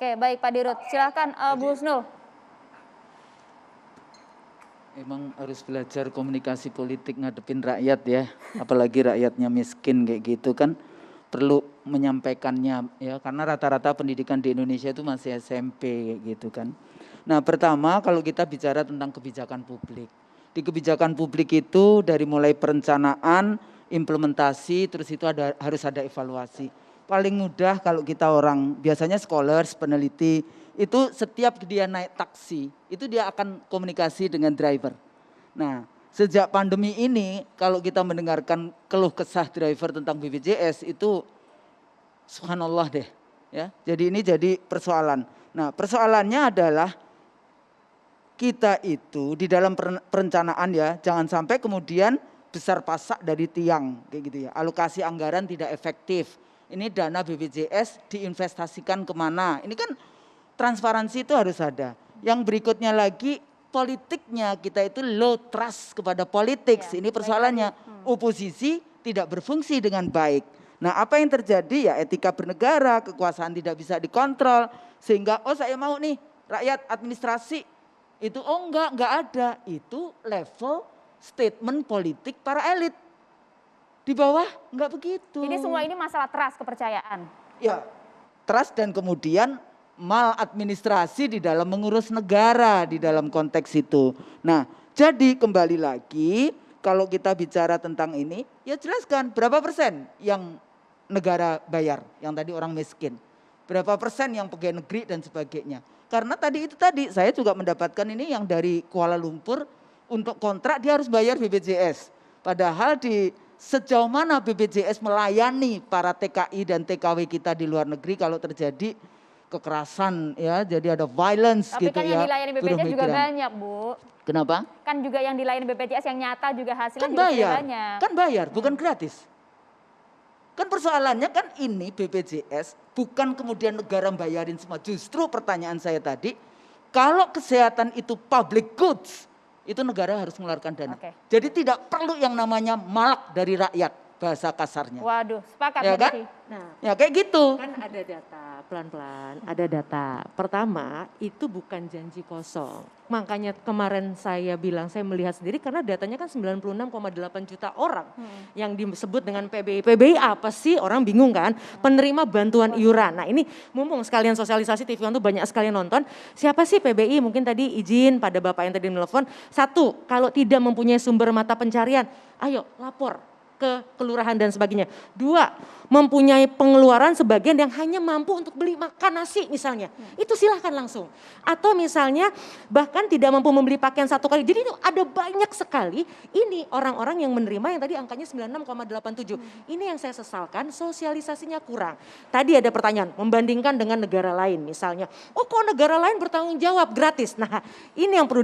Oke, baik Pak Dirut. Silakan Bu Husnul. Emang harus belajar komunikasi politik ngadepin rakyat ya, apalagi rakyatnya miskin kayak gitu kan, perlu menyampaikannya ya, karena rata-rata pendidikan di Indonesia itu masih SMP kayak gitu kan. Nah pertama kalau kita bicara tentang kebijakan publik, di kebijakan publik itu dari mulai perencanaan, implementasi, terus itu harus ada evaluasi. Paling mudah kalau kita orang biasanya scholars, peneliti, itu setiap dia naik taksi, itu dia akan komunikasi dengan driver. Nah, sejak pandemi ini kalau kita mendengarkan keluh kesah driver tentang BPJS itu subhanallah deh. Ya, jadi ini jadi persoalan. Nah, persoalannya adalah kita itu di dalam perencanaan ya, jangan sampai kemudian besar pasak dari tiang kayak gitu ya. Alokasi anggaran tidak efektif. Ini dana BPJS diinvestasikan kemana? Ini kan transparansi itu harus ada. Yang berikutnya lagi politiknya kita itu low trust kepada politik. Ya, ini persoalannya. Oposisi tidak berfungsi dengan baik. Nah apa yang terjadi ya etika bernegara, kekuasaan tidak bisa dikontrol. Sehingga saya mau nih rakyat administrasi. Itu enggak ada. Itu level statement politik para elit. Di bawah enggak begitu. Jadi semua ini masalah trust, kepercayaan. Ya, trust dan kemudian maladministrasi di dalam mengurus negara di dalam konteks itu. Nah, jadi kembali lagi kalau kita bicara tentang ini, ya jelaskan berapa persen yang negara bayar, yang tadi orang miskin. Berapa persen yang pegawai negeri dan sebagainya. Karena tadi saya juga mendapatkan ini yang dari Kuala Lumpur untuk kontrak dia harus bayar BPJS. Padahal sejauh mana BPJS melayani para TKI dan TKW kita di luar negeri kalau terjadi kekerasan ya, jadi ada violence. Tapi gitu kan ya. yang dilayani BPJS juga banyak Bu. Kenapa? Kan juga yang dilayani BPJS yang nyata juga hasilnya kan juga bayar. banyak. Kan bayar, bukan gratis. Kan persoalannya kan ini BPJS bukan kemudian negara bayarin semua. Justru pertanyaan saya tadi, kalau kesehatan itu public goods, itu negara harus mengeluarkan dana. Jadi tidak perlu yang namanya malak dari rakyat, bahasa kasarnya. Waduh, sepakat ya kan? Nah, ya kayak gitu. Kan ada data, pelan-pelan ada data. Pertama, itu bukan janji kosong. Makanya kemarin saya bilang, saya melihat sendiri karena datanya kan 96,8 juta orang yang disebut dengan PBI. PBI apa sih? Orang bingung kan? Penerima bantuan iuran. Nah ini mumpung sekalian sosialisasi TV One tuh banyak sekalian nonton. Siapa sih PBI? Mungkin tadi izin pada Bapak yang tadi menelpon. Satu, kalau tidak mempunyai sumber mata pencarian, ayo lapor ke kelurahan dan sebagainya. Dua, mempunyai pengeluaran sebagian yang hanya mampu untuk beli makan nasi misalnya. Itu silahkan langsung. Atau misalnya bahkan tidak mampu membeli pakaian satu kali. Jadi itu ada banyak sekali ini orang-orang yang menerima yang tadi angkanya 96,87. Ini yang saya sesalkan, sosialisasinya kurang. Tadi ada pertanyaan, membandingkan dengan negara lain misalnya. Oh kok negara lain bertanggung jawab gratis? Nah ini yang perlu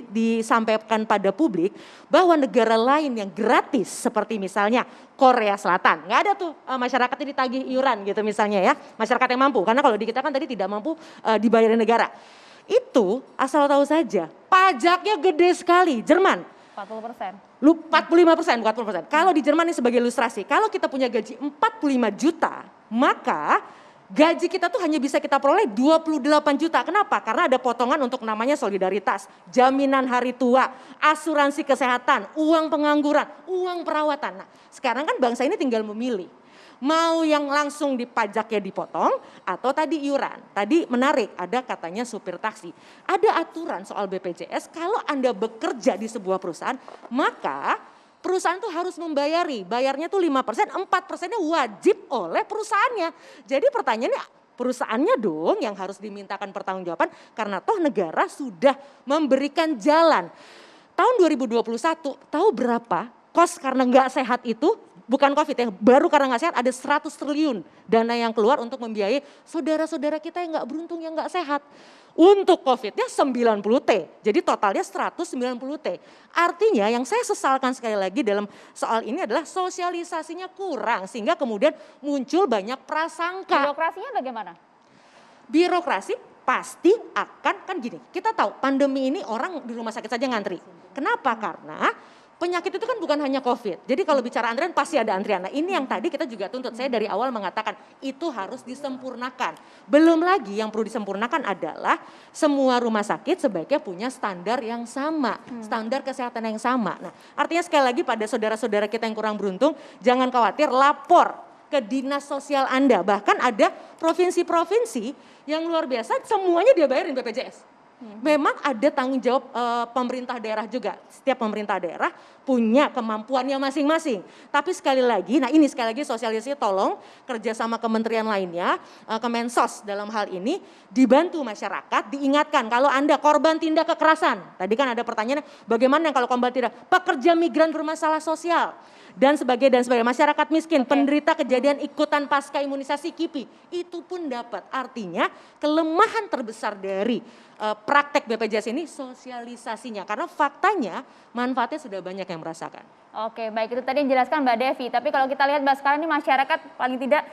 disampaikan pada publik bahwa negara lain yang gratis seperti misalnya Korea Selatan, nggak ada tuh masyarakatnya ditagih iuran gitu misalnya ya, masyarakat yang mampu. Karena kalau di kita kan tadi tidak mampu dibayarin negara. Itu asal tahu saja, pajaknya gede sekali. Jerman 40%. 45%, bukan 40%. Kalau di Jerman ini sebagai ilustrasi, kalau kita punya gaji 45 juta, maka gaji kita tuh hanya bisa kita peroleh 28 juta. Kenapa? Karena ada potongan untuk namanya solidaritas, jaminan hari tua, asuransi kesehatan, uang pengangguran, uang perawatan. Nah, sekarang kan bangsa ini tinggal memilih. Mau yang langsung dipajaknya dipotong atau tadi iuran. Tadi menarik, ada katanya supir taksi. Ada aturan soal BPJS, kalau Anda bekerja di sebuah perusahaan, maka perusahaan tuh harus membayari, bayarnya tuh 5%, 4%-nya wajib oleh perusahaannya. Jadi pertanyaannya perusahaannya dong yang harus dimintakan pertanggungjawaban karena toh negara sudah memberikan jalan. Tahun 2021 tahu berapa kos karena nggak sehat itu? Bukan COVID ya, baru karena nggak sehat ada 100 triliun dana yang keluar untuk membiayai saudara-saudara kita yang nggak beruntung, yang nggak sehat. Untuk COVID-nya 90T, jadi totalnya 190T. Artinya yang saya sesalkan sekali lagi dalam soal ini adalah sosialisasinya kurang sehingga kemudian muncul banyak prasangka. Birokrasinya bagaimana? Birokrasi pasti akan, kan gini, kita tahu pandemi ini orang di rumah sakit saja ngantri. Kenapa? Karena penyakit itu kan bukan hanya COVID. Jadi kalau bicara antrian pasti ada antrian. Nah ini yang tadi kita juga tuntut. Saya dari awal mengatakan itu harus disempurnakan. Belum lagi yang perlu disempurnakan adalah semua rumah sakit sebaiknya punya standar yang sama. Standar kesehatan yang sama. Nah artinya sekali lagi pada saudara-saudara kita yang kurang beruntung, jangan khawatir, lapor ke dinas sosial Anda. Bahkan ada provinsi-provinsi yang luar biasa semuanya dia bayarin BPJS. Memang ada tanggung jawab pemerintah daerah juga. Setiap pemerintah daerah punya kemampuannya masing-masing. Tapi sekali lagi, nah ini sekali lagi sosialisasi tolong kerjasama kementerian lainnya, Kemensos dalam hal ini dibantu masyarakat, diingatkan kalau Anda korban tindak kekerasan. Tadi kan ada pertanyaan, bagaimana yang kalau korban tindak pekerja migran bermasalah sosial dan sebagai masyarakat miskin, penderita kejadian ikutan pasca imunisasi KIPI, itu pun dapat. Artinya kelemahan terbesar dari praktek BPJS ini sosialisasinya, karena faktanya manfaatnya sudah banyak yang merasakan. Oke, baik, itu tadi yang dijelaskan Mbak Devi. Tapi kalau kita lihat Mbak sekarang ini masyarakat paling tidak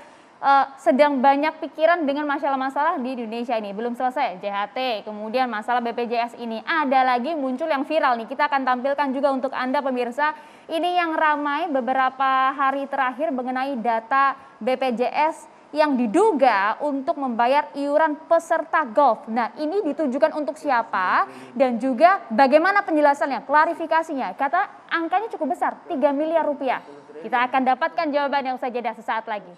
sedang banyak pikiran dengan masalah-masalah di Indonesia ini. Belum selesai JHT, kemudian masalah BPJS ini. Ada lagi muncul yang viral nih. Kita akan tampilkan juga untuk Anda pemirsa. Ini yang ramai beberapa hari terakhir mengenai data BPJS yang diduga untuk membayar iuran peserta golf. Nah, ini ditujukan untuk siapa dan juga bagaimana penjelasannya, klarifikasinya. Kata angkanya cukup besar, 3 miliar rupiah. Kita akan dapatkan jawaban yang usai jeda sesaat lagi.